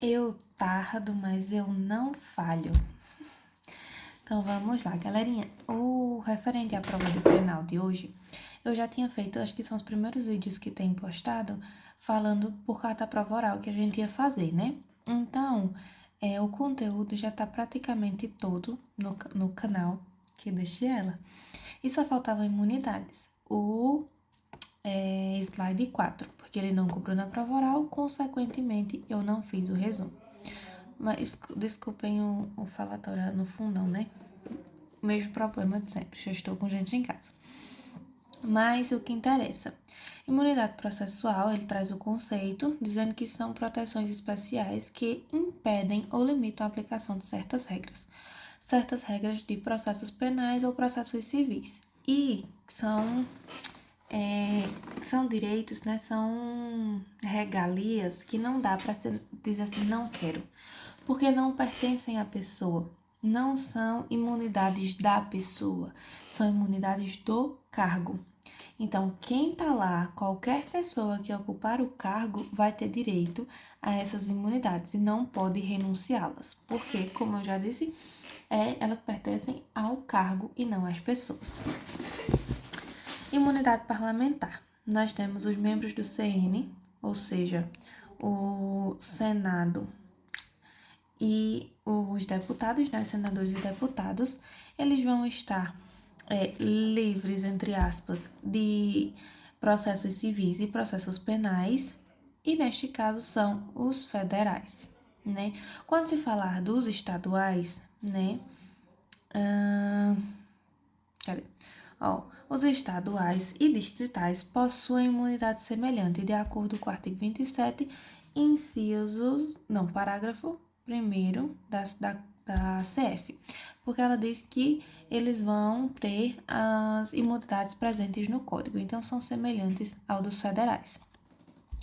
Eu tardo, mas eu não falho. Então vamos lá, galerinha. O referente à prova do penal de hoje, eu já tinha feito, acho que são os primeiros vídeos que tem postado, falando por causa da prova oral que a gente ia fazer, né? Então, o conteúdo já tá praticamente todo no canal, que deixei ela. E só faltavam imunidades. Slide 4, porque ele não cobriu na prova oral, consequentemente eu não fiz o resumo. Mas desculpem o falatório no fundão, né? Mesmo problema de sempre, já estou com gente em casa. Mas o que interessa. Imunidade processual, ele traz o conceito, dizendo que são proteções especiais que impedem ou limitam a aplicação de certas regras de processos penais ou processos civis. E são direitos, né? São regalias que não dá para dizer assim, não quero, porque não pertencem à pessoa. Não são imunidades da pessoa, são imunidades do cargo. Então, quem tá lá, qualquer pessoa que ocupar o cargo, vai ter direito a essas imunidades e não pode renunciá-las, porque, como eu já disse, elas pertencem ao cargo e não às pessoas. Imunidade parlamentar. Nós temos os membros do CN, ou seja, o Senado e os deputados, né, senadores e deputados, eles vão estar livres, entre aspas, de processos civis e processos penais, e neste caso são os federais, né? Quando se falar dos estaduais, né, cadê? Os estaduais e distritais possuem imunidade semelhante, de acordo com o artigo 27, parágrafo 1º da CF, porque ela diz que eles vão ter as imunidades presentes no código, então são semelhantes ao dos federais.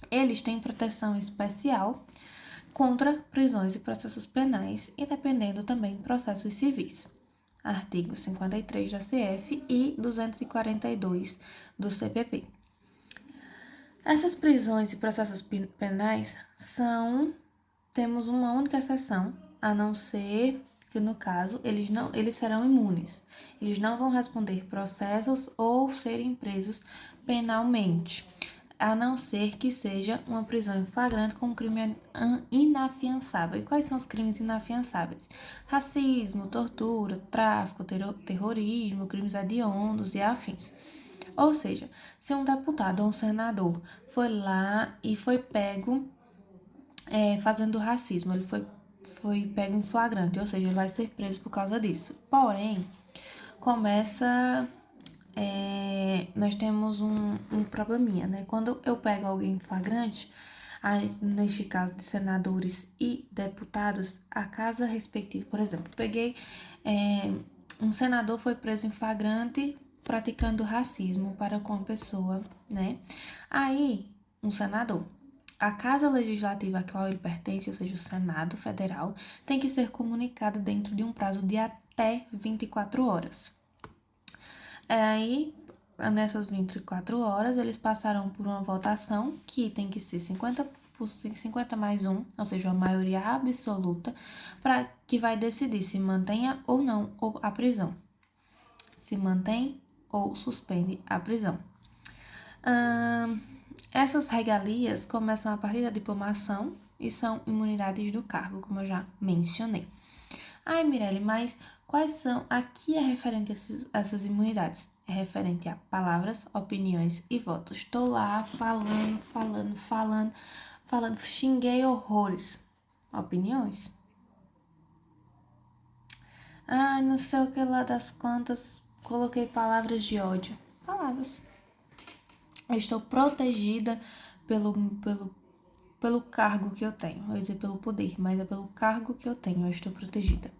Eles têm proteção especial contra prisões e processos penais e dependendo também de processos civis. Artigo 53 da CF e 242 do CPP. Essas prisões e processos penais temos uma única exceção, a não ser que, no caso, eles serão imunes. Eles não vão responder processos ou serem presos penalmente, a não ser que seja uma prisão em flagrante com um crime inafiançável. E quais são os crimes inafiançáveis? Racismo, tortura, tráfico, terrorismo, crimes hediondos e afins. Ou seja, se um deputado ou um senador foi lá e foi pego fazendo racismo, ele foi pego em flagrante, ou seja, ele vai ser preso por causa disso. Porém, nós temos um probleminha, né? Quando eu pego alguém em flagrante, neste caso de senadores e deputados, a casa respectiva, por exemplo, um senador foi preso em flagrante praticando racismo para com a pessoa, né? Aí, um senador, a casa legislativa a qual ele pertence, ou seja, o Senado Federal, tem que ser comunicado dentro de um prazo de até 24 horas. Aí, nessas 24 horas, eles passaram por uma votação que tem que ser 50 mais 1, ou seja, a maioria absoluta, para que vai decidir se mantenha ou não a prisão. Se mantém ou suspende a prisão. Essas regalias começam a partir da diplomação e são imunidades do cargo, como eu já mencionei. Ai, Mirelle, mas quais são? Aqui é referente a essas imunidades. É referente a palavras, opiniões e votos. Estou lá falando, xinguei horrores. Opiniões? Ai, não sei o que lá das quantas, coloquei palavras de ódio. Palavras. Eu estou protegida pelo cargo que eu tenho. Eu ia dizer pelo poder, mas é pelo cargo que eu tenho. Eu estou protegida.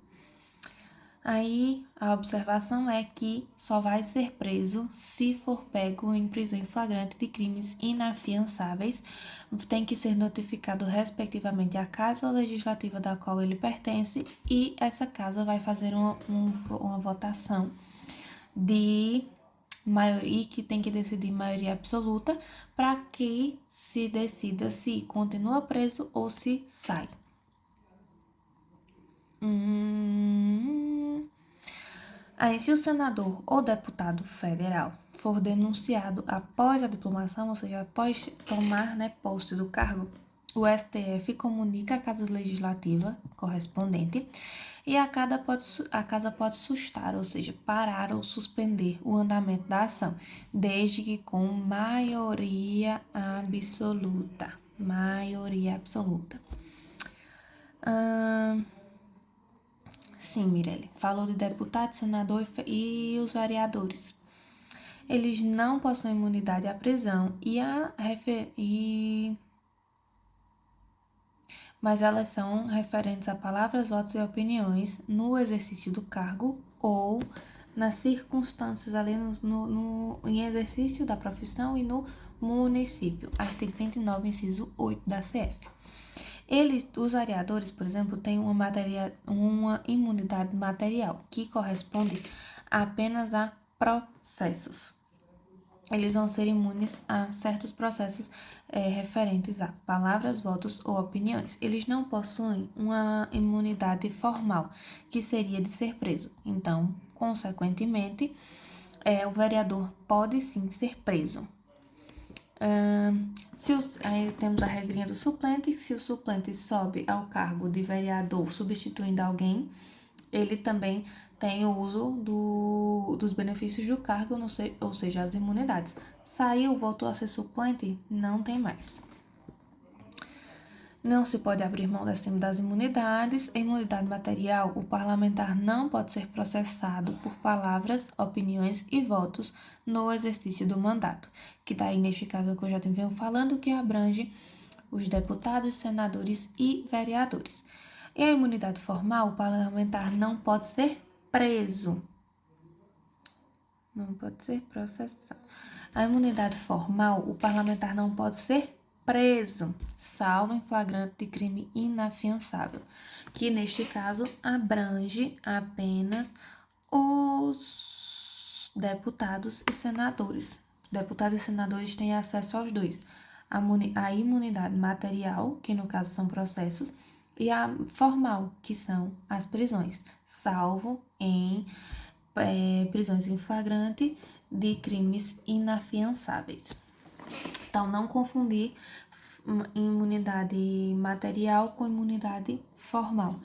Aí, a observação é que só vai ser preso se for pego em prisão em flagrante de crimes inafiançáveis. Tem que ser notificado respectivamente a casa legislativa da qual ele pertence e essa casa vai fazer uma votação de maioria, que tem que decidir maioria absoluta, para que se decida se continua preso ou se sai. Aí, se o senador ou deputado federal for denunciado após a diplomação, ou seja, após tomar, né, posse do cargo, o STF comunica à Casa Legislativa correspondente e a casa pode sustar, ou seja, parar ou suspender o andamento da ação, desde que com maioria absoluta. Maioria absoluta. Sim, Mirelle, falou de deputado, senador e os vereadores. Eles não possuem imunidade à prisão mas elas são referentes a palavras, votos e opiniões no exercício do cargo ou nas circunstâncias ali em exercício da profissão e no município. Artigo 29, inciso 8 da CF. Os vereadores, por exemplo, têm uma imunidade material que corresponde apenas a processos. Eles vão ser imunes a certos processos referentes a palavras, votos ou opiniões. Eles não possuem uma imunidade formal, que seria de ser preso. Então, consequentemente, o vereador pode sim ser preso. Aí temos a regrinha do suplente. Se o suplente sobe ao cargo de vereador substituindo alguém, ele também tem o uso dos benefícios do cargo, ou seja, as imunidades. Saiu, voltou a ser suplente, não tem mais. Não se pode abrir mão das imunidades. Em imunidade material, o parlamentar não pode ser processado por palavras, opiniões e votos no exercício do mandato, que daí, neste caso, que eu já venho falando, que abrange os deputados, senadores e vereadores. E a imunidade formal, o parlamentar não pode ser preso. Não pode ser processado. A imunidade formal, o parlamentar não pode ser preso, salvo em flagrante de crime inafiançável, que neste caso abrange apenas os deputados e senadores. Deputados e senadores têm acesso aos dois. A imunidade material, que no caso são processos, e a formal, que são as prisões, salvo em prisões em flagrante de crimes inafiançáveis. Então, não confundir imunidade material com imunidade formal.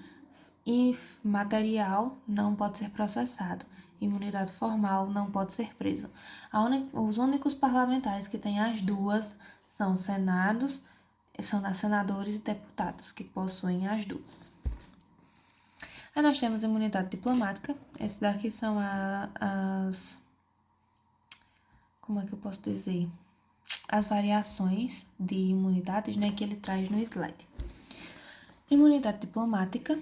E material não pode ser processado. Imunidade formal não pode ser preso. Os únicos parlamentares que têm as duas são senadores e deputados que possuem as duas. Aí nós temos imunidade diplomática. Esses daqui são como é que eu posso dizer? As variações de imunidades, né, que ele traz no slide. Imunidade diplomática,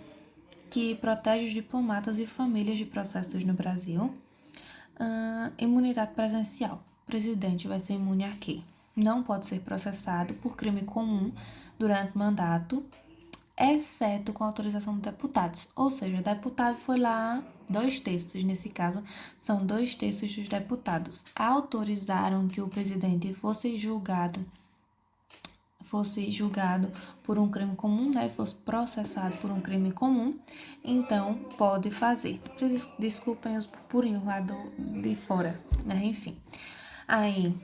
que protege os diplomatas e famílias de processos no Brasil. Imunidade presencial. O presidente vai ser imune a quê? Não pode ser processado por crime comum durante mandato, exceto com autorização de deputados. Ou seja, o deputado foi lá, 2/3, nesse caso, são 2/3 dos deputados. Autorizaram que o presidente fosse julgado por um crime comum, né? Fosse processado por um crime comum, então pode fazer. Desculpem os purinhos lá de fora, né? Enfim. Aí,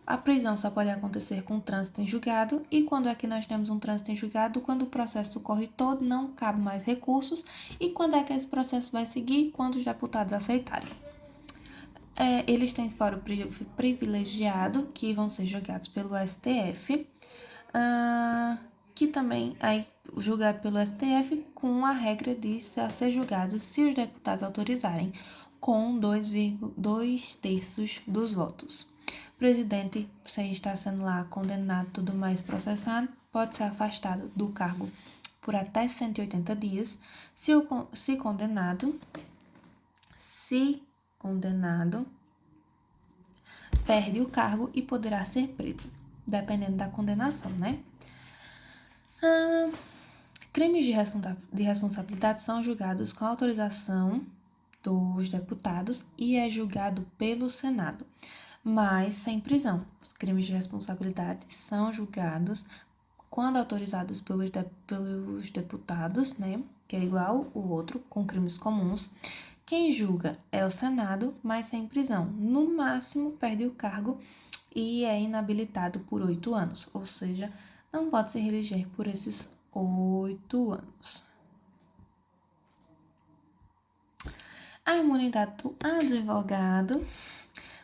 a prisão só pode acontecer com trânsito em julgado. E quando é que nós temos um trânsito em julgado? Quando o processo corre todo, não cabe mais recursos. E quando é que esse processo vai seguir? Quando os deputados aceitarem. Eles têm fórum privilegiado, que vão ser julgados pelo STF, que também é julgado pelo STF com a regra de ser julgado se os deputados autorizarem, com 2/3 dos votos. O presidente, se está sendo lá condenado, tudo mais processado, pode ser afastado do cargo por até 180 dias. Se condenado, perde o cargo e poderá ser preso, dependendo da condenação, né? Crimes de responsabilidade são julgados com autorização dos deputados e é julgado pelo Senado, mas sem prisão. Os crimes de responsabilidade são julgados quando autorizados pelos deputados, né, que é igual o outro, com crimes comuns. Quem julga é o Senado, mas sem prisão. No máximo, perde o cargo e é inabilitado por 8 anos, ou seja, não pode se reeleger por esses 8 anos. A imunidade do advogado.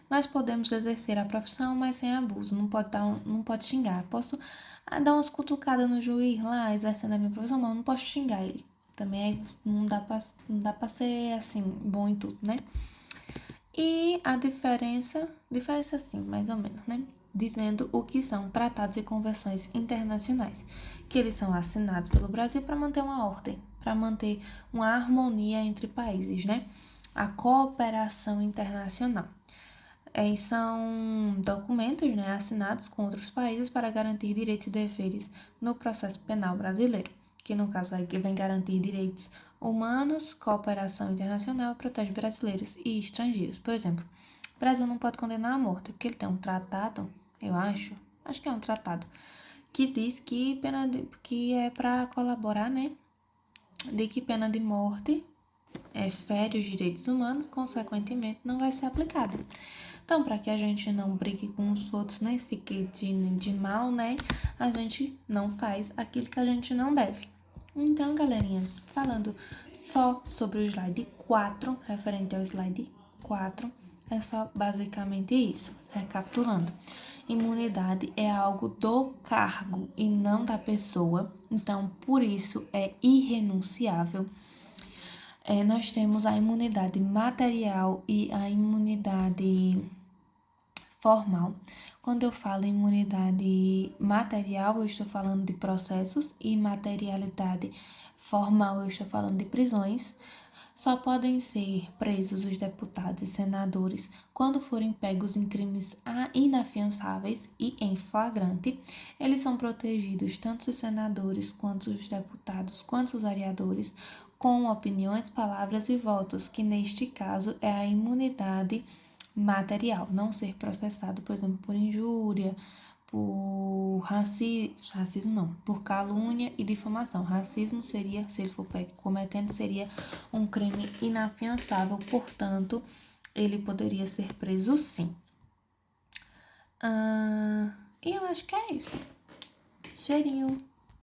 Nós podemos exercer a profissão, mas sem abuso. Não pode xingar. Posso dar umas cutucadas no juiz lá, exercendo a minha profissão, mas eu não posso xingar ele. Também não dá pra ser, assim, bom em tudo, né? E a diferença sim, mais ou menos, né? Dizendo o que são tratados e convenções internacionais, que eles são assinados pelo Brasil para manter uma ordem, para manter uma harmonia entre países, né? A cooperação internacional. São documentos, né, assinados com outros países para garantir direitos e deveres no processo penal brasileiro, que no caso vem garantir direitos humanos, cooperação internacional, protege brasileiros e estrangeiros. Por exemplo, o Brasil não pode condenar a morte, porque ele tem um tratado, eu acho que é um tratado, que diz que que é para colaborar, né, de que pena de morte fere os direitos humanos, consequentemente não vai ser aplicada. Então, para que a gente não brigue com os outros, nem fique de mal, né? A gente não faz aquilo que a gente não deve. Então, galerinha, falando só sobre o slide 4, referente ao slide 4, é só basicamente isso. Recapitulando, imunidade é algo do cargo e não da pessoa, então, por isso é irrenunciável. Nós temos a imunidade material e a imunidade formal. Quando eu falo imunidade material, eu estou falando de processos, e materialidade formal, eu estou falando de prisões. Só podem ser presos os deputados e senadores quando forem pegos em crimes inafiançáveis e em flagrante. Eles são protegidos, tanto os senadores, quanto os deputados, quanto os vereadores, com opiniões, palavras e votos, que neste caso é a imunidade material, não ser processado, por exemplo, por injúria, por racismo não, por calúnia e difamação. Racismo seria, se ele for cometendo, seria um crime inafiançável, portanto, ele poderia ser preso sim. E eu acho que é isso. Cheirinho.